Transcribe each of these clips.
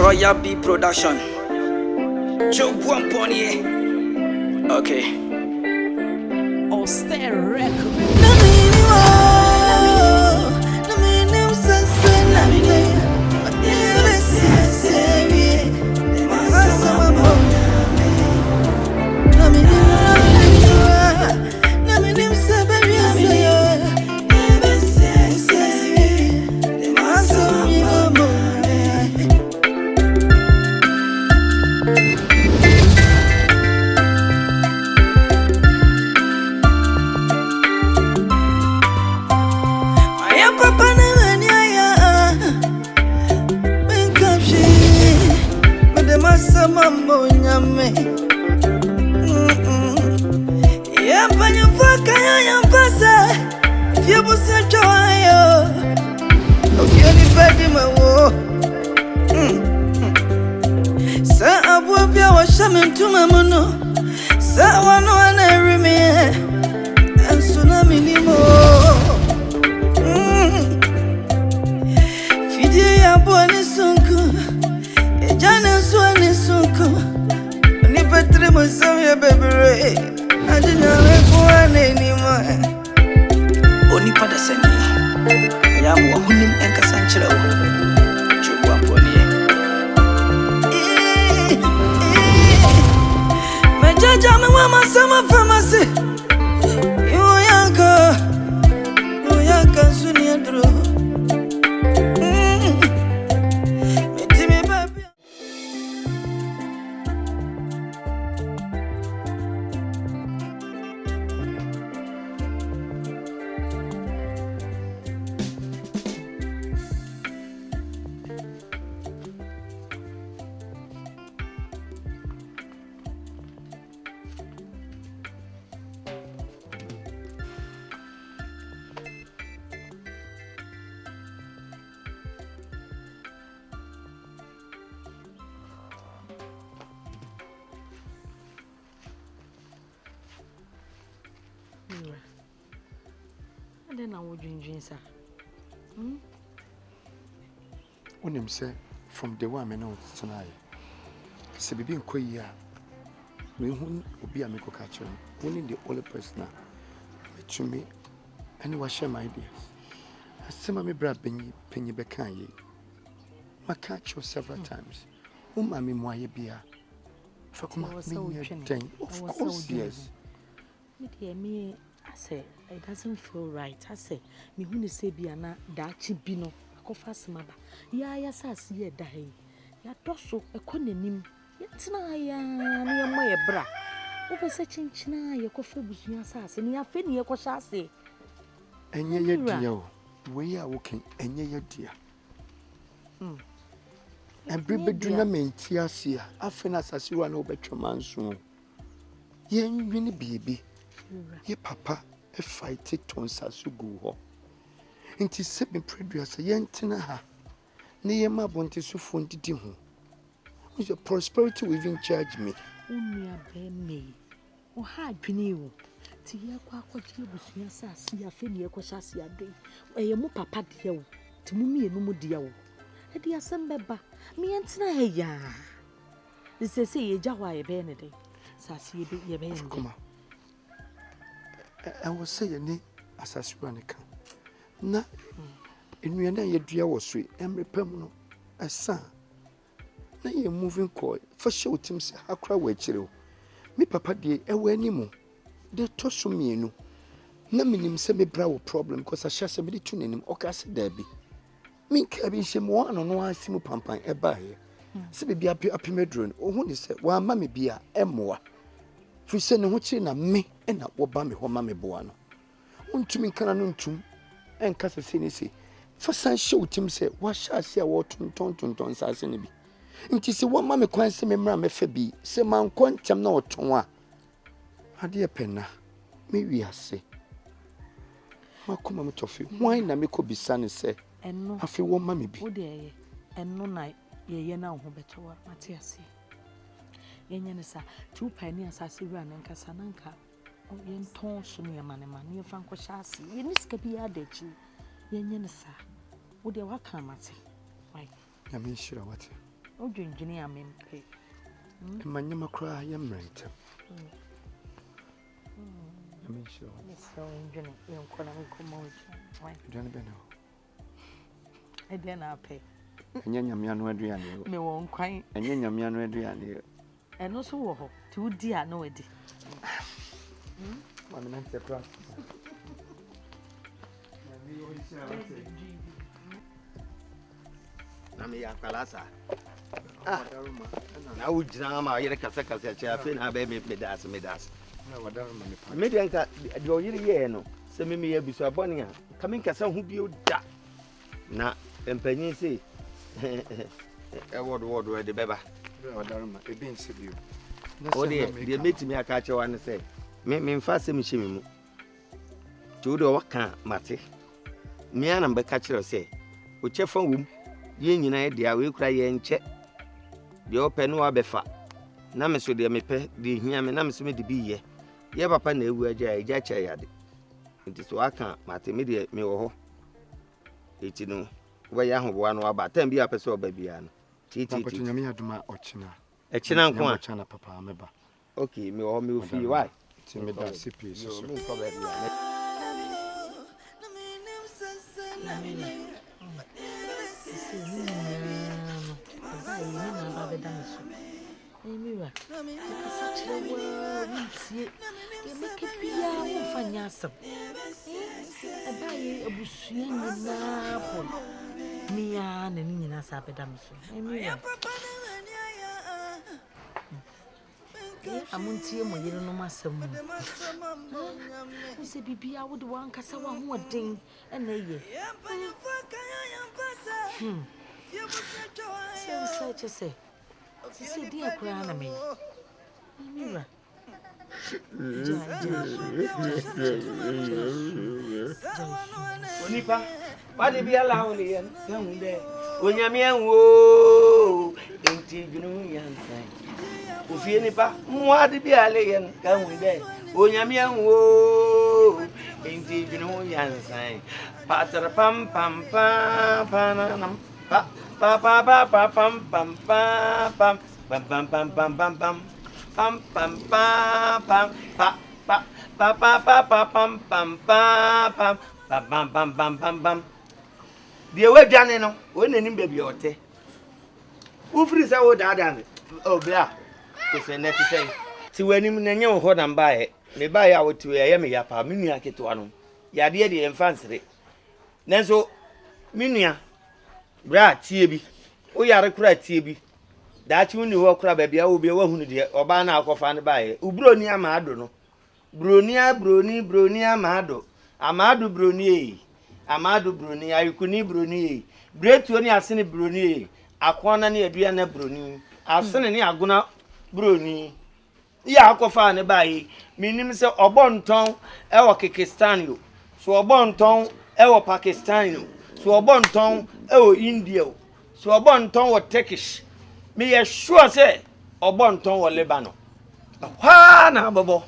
Royal B Production. Joe Buamponi. Okay. Austere record. And then I would drink, sir. When him say from the one I know tonight, say be in Korea, me who will be a meko catcher, only the only person to me, and you share my ideas. I say, my brother penny bekan I catch you several times. Mammy, why beer? For come out, of course, yes. Me, I say, it doesn't feel right. I say, me who is say biana, dachi bino, a coffas maba. Ya sass ye die. Ya dosso, a conim. Yet ya near my bra. Over such in china, your coffee was your sass, and ya fin your coshasi. And ye, dear, we are walking, and ye, dear. And Bibi Dunam, Tiasia, I finas as you are no better man soon. Ye, really, baby. Ye papa, a fight it tons as you go. And 'tis 7 previous a yentina ha. Near my bonty so funded him. With your prosperity within charge me. Only a bear me. Oh, hard penny. Tia quack was your sass, your finia coshasi a day. Where your mo papa dear. To me, no more dear. A dear son beba. Me and Snaya. This is a Jawa benedy. Sassy be your baby. Come on. I was saying, ne, as I swan account. Na, in your name, your dear was sweet, and repemno, a son. Na, you're moving coy, for show Tim say, how cry wait you. Me papa dear, a way any more. They toss me, no. No minim say me brow problem, because I shall somebody tuning him, or cast derby. Me cabin shame one on one simu pampan, a by. Say be up your medron, or when they say, well, mammy be a more. For sending what you me and not what bammy or mammy boano. Want to me canon tum and Cassini say, for some show Tim say, what shall I say a water ton sassini be? And tis a one mammy quite some mammy febby, say man quantum no tonwa. A dear penna, maybe I say. Ma come on, toffee, why na me could be sunny say, and no, I feel one mammy be. Oh, dear, and no night, ye now, better what Matthias. Yensa, 2 pennies as he ran and Casananca. Oh, yen ton sumia man, near Franco Chassis, yen is capia de you. Yensa, would you welcome, Matty? Why, I mean, sure what O dwendwene a mempe. Manyama cry, yam right. I mean, sure. So dwendwene yenkona nkomo ochi. Don't be no. E dey na pay. Enye nyamia no aduane. Me won kwan. Enye nyamia no aduane. Eno so wo ho. Ti udi a na wadi. Mami na te pra. Na me yakwalasa. Na ujina ma yere kasa che afi na be me das. Na wadar ma me pa. Me de nka de oyire ye no se me ye biso abone a ka me nkasa hu bi oda. Na empanyin se e wodo de beba. Wadar ma e bi nse bi. O de metimi aka che wan se me mfa se me hye mu. Ti o de waka mate. Me ana mbe ka kire se o chefa wum ye nyina e de a we kura ye nche de open wa befa na me so de me pe de hia me na me so me de bi ye papa na ewu eja che ya de nti so aka mate me de me wo ho eti no we ya ho bo anu aba tam bi apese oba bia no ti Papa nyame aduma ochina. E china nko a ochina papa meba. Okay me wo me fi why Ti me da CP so. me ko ba bia amuntie mo yire no masam mu se bibia wo de wan kasa wa ho den na ye se di akura na me mira onipa wade bia la ho le yen hu de onyame anwo enti dwunu yansan ofie nipa muade bia le yen ka hu de onyame anwo enti dwunu yansan patara pam pam pam panam pa pa pa pa pa pam pam pam pam pam pam pam pam pam pam pam pam pam pa pa pa pa pa pa pam pam pam pam pam pam pam pam pam die we dwane no we nanim ba bi ote ufri sa wo daada o bla ko se net say ti wanim na nye ho na mbae me bae a wotu ye me yapa me nua keto ano yade de emfansere nanso me nua bra tie bi o yare kura tie bi daachi uni ho kura ba bia wo bi wa hunu de oba na akofa ne bae ubroni amado no broni amado broni amado broni ayukuni broni bretu ni asene broni akwana ne adua na broni asene ne aguna broni ya akofa ne bae minim se obonton e wo Kyrgyzstan yo so obonton e wo Pakistan yo so obonton e wo India yo so obonton wo Turkish me ye sure say obonton wo Lebanon ha na bobo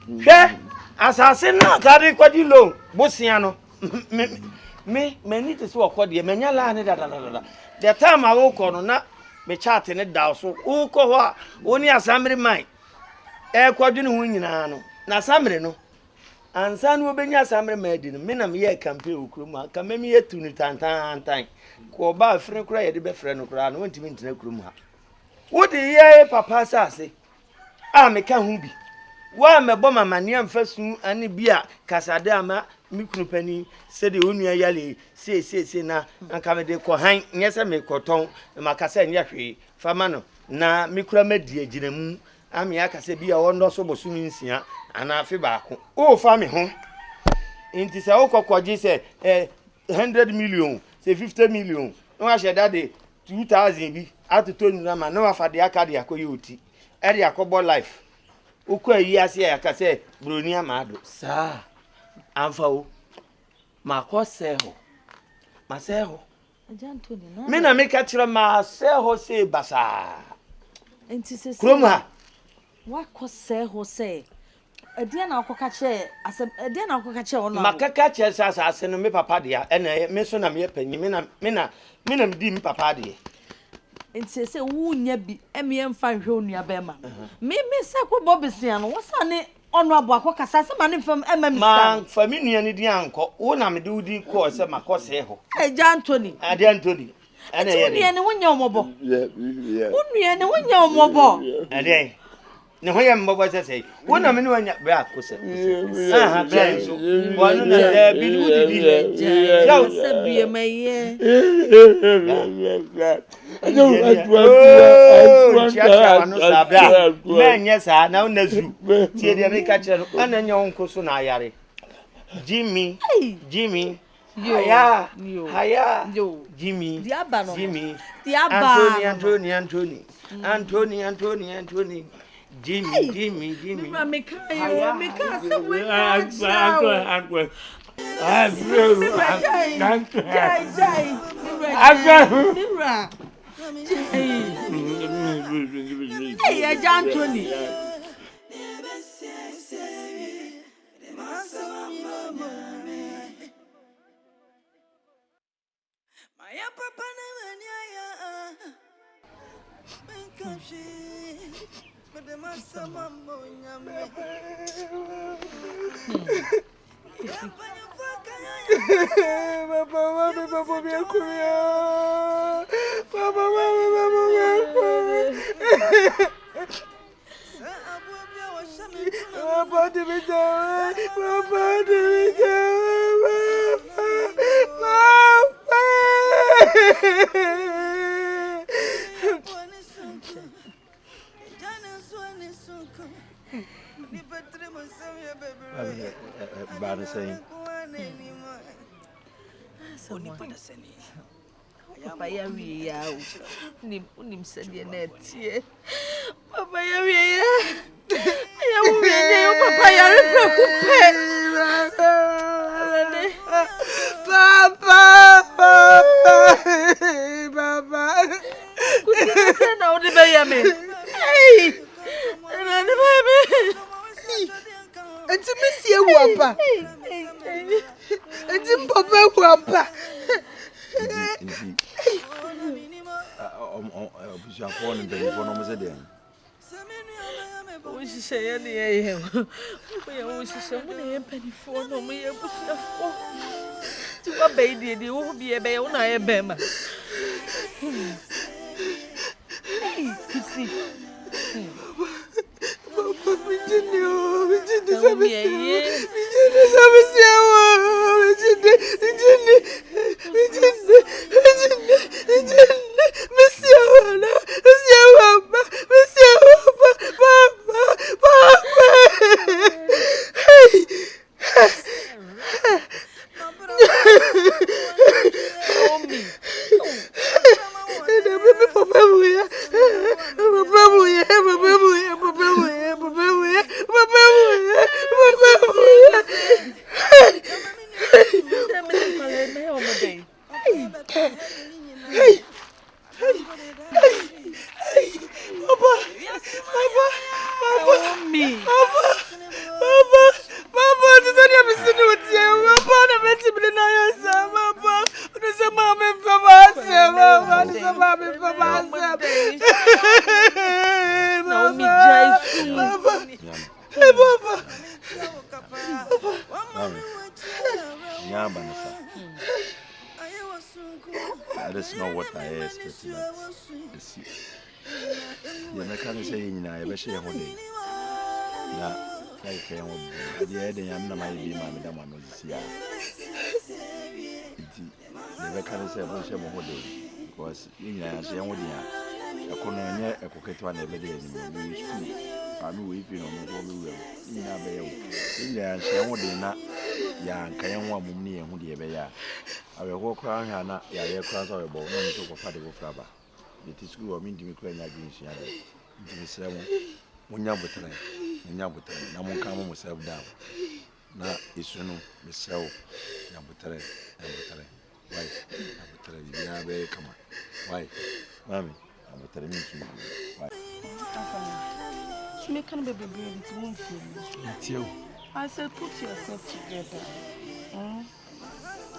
hwe asase na kare kwadi lo bosia no me need to so kwadi me nya la ne da the time I wo ko no na me chat ne da so wo ko ho a woni asamre mai e kwadi ne hu nyina no na asamre no ansa no obenya asamre mai di no me na me ye campaign okrum aka me ye tunu tantan ko ba afre kura ye de be frɛ no kura no wonti me ntina okrum ha wo de ye papa sase a me ka hu bi wa mebo mama ne amfasu ani bia kasade ama mikunu pani se de onua yale se na anka me de ko han nyese me koton makasa nya hwe fama no na mikura madi aginamu ami akase bia wondo so bosumi nsia ana afi baako o fa me ho inti se o kokwaji se 100 million se 50 million no a sheda de 2000 bi atoto nura ma no afa de aka de akoyi oti e de akobo life ukwa yi ase ya ka se broni amado sa amfa o ma se ho ajanto ni na me na me ka kire ma se ho se basa enti se krom ha wa ko se ho se Edian na akokache asem edian na akokache ono. Makaka che asase no me papa dia ena me so na me panyi me na di me papa dia. Nti se wunya bi eme mfa hwe onua bema. Me se ko bobisia no wo sa ne ono abo akokasa se ma ne fam ema mi ska. Man fami nua ne di anko wo na me de wudi ko se makose ho. Eja Anthony. Ade Anthony. Ena ye Unua ne wonya omobo. Yeah. Unua ne wonya omobo. Ade. Ne ho ye mbobo se wo na me ne wanya bra akose. Aha bra so. Wo no na da bi du di di. Ja se bie maye. Menye sa na unazu tie de me ka kire no ananya wonko so na ayare Jimmy haya Jimmy Diaba no Jimmy Diaba Anthony Jimmy me ka se we Hey, Anthony. Papa ya wi ya unim sede na tie Papa ya wi ya wi ya papa ya repre kupe Papa kutina se na odi be ya me na ne be me enti misi ewu apa enti papa ewu apa Obusuafo ne mpanyinfo no mo se den. O shishe ne ye o shishe mo ne ye mpanifo no mo ye busuafo ti wa be die wo bi e be wo na ye be ma kisi That is not what I expected. You can't say in I ever share one day. I can't. The other I'm not my be my madam. Never can say one share one day because in I say one day. I couldn't a coquette one every day. I know if you know me, in a bay. In there, she won't be not young, can one mummy and who the ever. I will walk around here, not ya cross our ball, no talk of father of rubber. It is good, I mean, to me, crying against you. It is 7 when you're with them, and you're with them. I won't calm myself down. Now, it's no, Miss Sell, you're with them, why? I'm with them, you are very come on. Why, Mammy, I'm with them, why? to make kind of baby it won't feel. It's you. I said, put yourself together.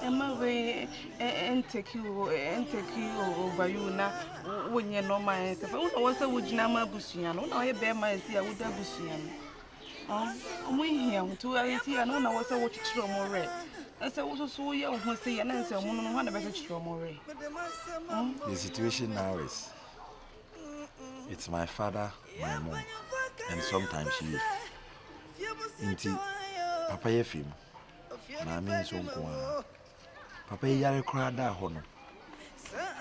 Emma way and take you over you now when you know myself. I was a wood nama busian. I bear my see I would have busian. I'm here to I see I know I was a watch from more. I said, also so young who say an answer one of the from more. The situation now is it's my father, my mom, and sometimes you. Inti Papa Yefim, Mammy so Papa Yare Crada Honor.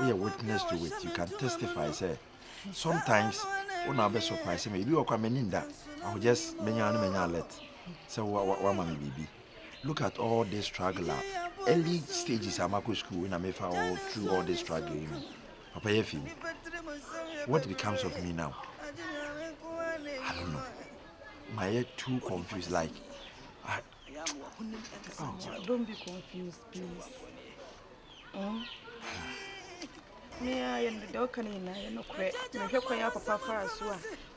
We are witness to it. You can testify, say. Sometimes, when I be surprised, maybe you are coming in that. I will just many let. So, what man baby? Look at all this struggle. Early stages of Mako school, and I may fall through all this struggling. Papa Yefim, what becomes of me now? I don't know. My head too confused, like. Don't be confused, please. Me, I am the dog, and I know correct. Papa for us,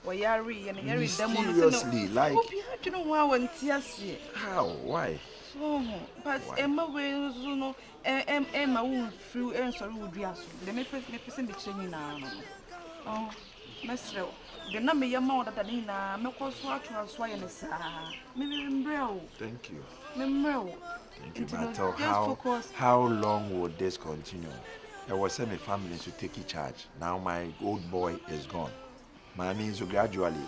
why Yari and Yari seriously, like. You know why when tears. How? Why? So, but Emma will know, Emma won't through answer would be asked. The person the training now. Oh, Master, the number your mother than in a milk swat to us, why and a maybe Membrel. Thank you. Membrel. Thank you, Matter. How long would this continue? There was semi family to take in charge. Now my old boy is gone. My means so gradually,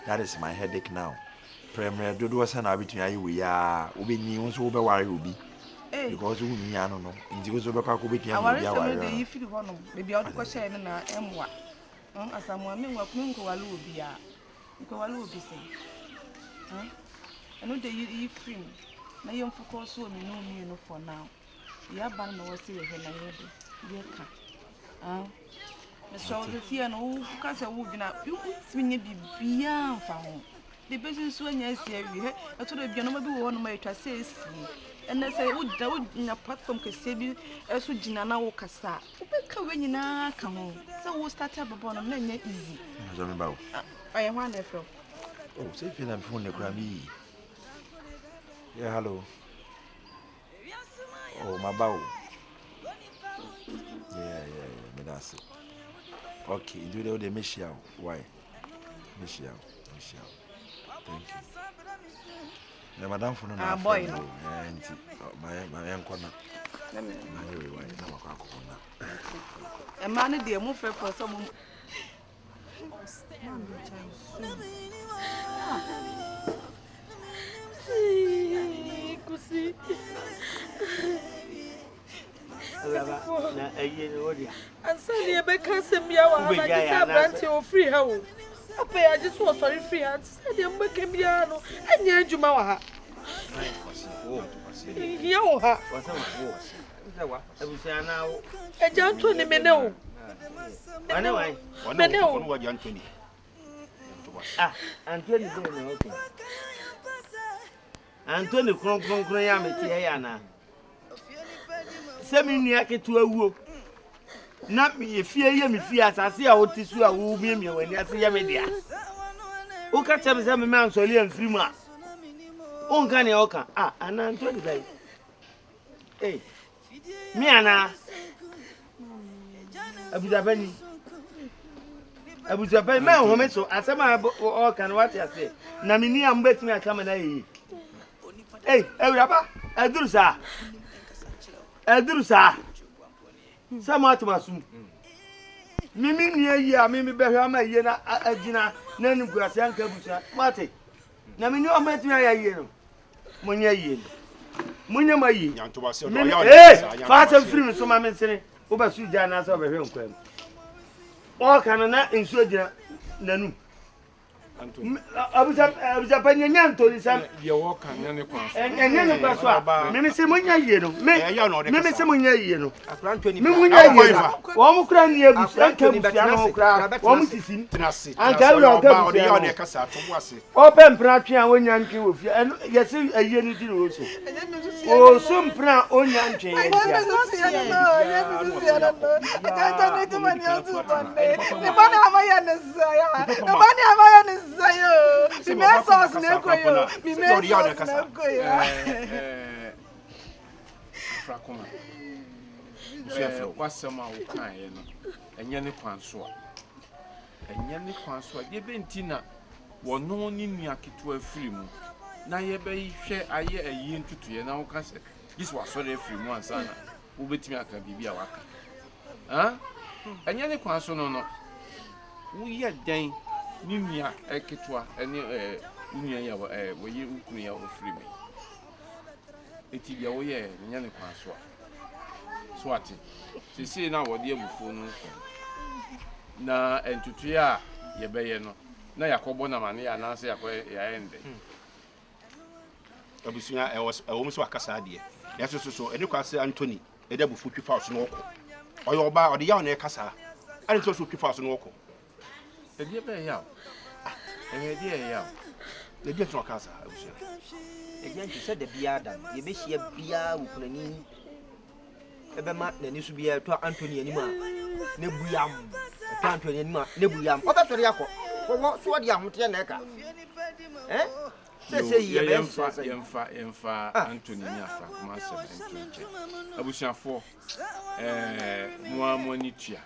that is my headache now. Premier do was an between we are Ubini also over why Ubi. Because we don't know. In the Uzobaka could be if you want maybe I'll question and M1. As someone may walk Munkoalubia. Munkoalubi say. I know that you free. Now you focus on me no for now. You have banned no see when I heard it. Dear so the fear no because I would not you swing it be beyond found. The business when I say I told you no be one of my traces. And I say would in a platform can save you as would Jinana Wokasa. When you now come home. So we'll start up upon a man easy. I am wonderful. Oh, say if I'm phone the Grammy. Yeah, hello. Oh, my bow. Yeah, that's it. Okay, do the Michelle. Why? Michelle. Thank you. The madam for no boy. My uncle. A man, dear, move for some. And Sunday, I can't send me out. I just branch your free house. I just was sorry free hands. I didn't make a piano. And yet, Jumawa. Yoha. A John 20 minutes. Anyway, what John 20. Anthony, okay. Anthony Cronkrayam, Semi-Niaki to a whoop. Not me if you fear as I see how it is you will be me when I see a media. Who catch up some man so and 3 months? Onkani Oka, and Anthony day. Hey, me Anna. I was a man who so as some all can what I say. Namini, I'm betting I come and I. Hey, Rabba, I do, sir. Some out my soon. Mimi near ye, Mimi Behama, Yena, Agina, Nanu Grassian Cabusa, Mate. Namini, I met me a year. Munya ye. Munya my ye. Hey, fast and free, so my men say, over Sudan as over him. All can not insure Nanu. abuja panyanya Anthony Sam. Ye walk and any kwanso. Enye kwa so. Me se munya yie no. Me se munya yie no. Anthony. Me munya yie no. Wo mu kra ne abusia nka abusia no kra. Wo mu sisim. Anka wo ga odi ya na kasa to bo ase. Open pra twe a wonya ntwe wo fi. Yesi ayie ni di ro so. O so mpra onya ntwe ye dia. Frakoma. Mfefro kwasema wo kan ye no. Enye ne kwanso a. Enye ne kwanso a ye benti na wono ni nua keto afiri mu. Na ye be hwe aye ayi ntutu ye na wo ka se. This was so afiri mu ansa na. Wo betimi aka bibi a waka. Ha? Enye ne kwanso no no. Wo ye den ni nua eketwa ene nua ya wo ye ukunu ya ofiri mu. Eti bia wo ye nya ne kwanso a. So ati. Sisi na wo de abufu no na entutu ya ye beye no. Na yakobo na mane ya na se ya ende. Abusunya ewo mso akasa de. Ya so eni kwase Anthony ede abufu twifa so no okọ. Oyo oba ode ya na ekasa. Ani so twifa so no okọ. Edi be ya. Edi ya. Edi so akasa abusunya. Edi anti se de bia adam. Ye be hia bia wukunani. Ebe ma na ni so bia to Anthony anima. Ne buyam. To Anthony anima ne buyam. Oba sori akọ. Wo so de ahote na eka. Yemfa Anthony ni afa kuma se Anthony. Abusuafo mo ni tua.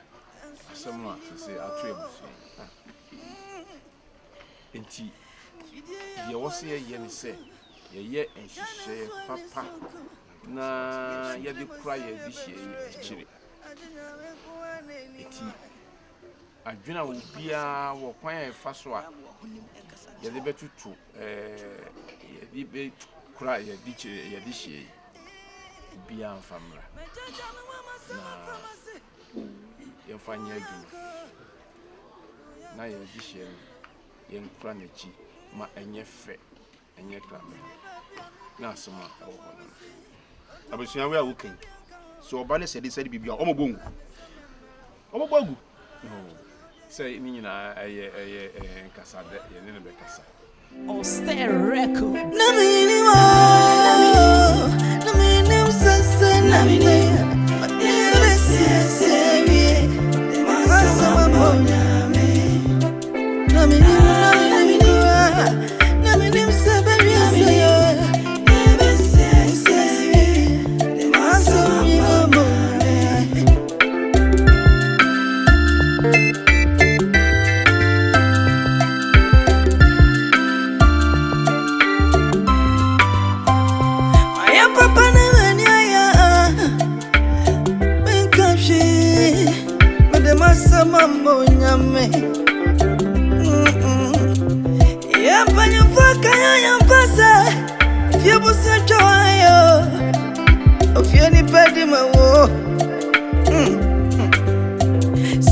Asem a se atu ebusu. Enti ye wo se ye ni se ye enhihye papa na ye de kura ye di hie ye chire. Enti adwena wo bia wo kwan e fa so a ye de betutu ye di be kura ye di chire ye di hie bia mfamra na ye fanya adwuma na ye di hie ye nkura na chi ma enye fe enye kra na asoma wo hono Abusunya we a wuken. So oba ne sedi bibia omobongu. Omobogu. No. Say ni nyina eye nkasa de ye ne be kasa. On stay record.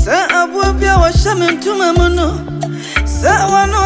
Sa abuabia wa shamen tumamono sa wano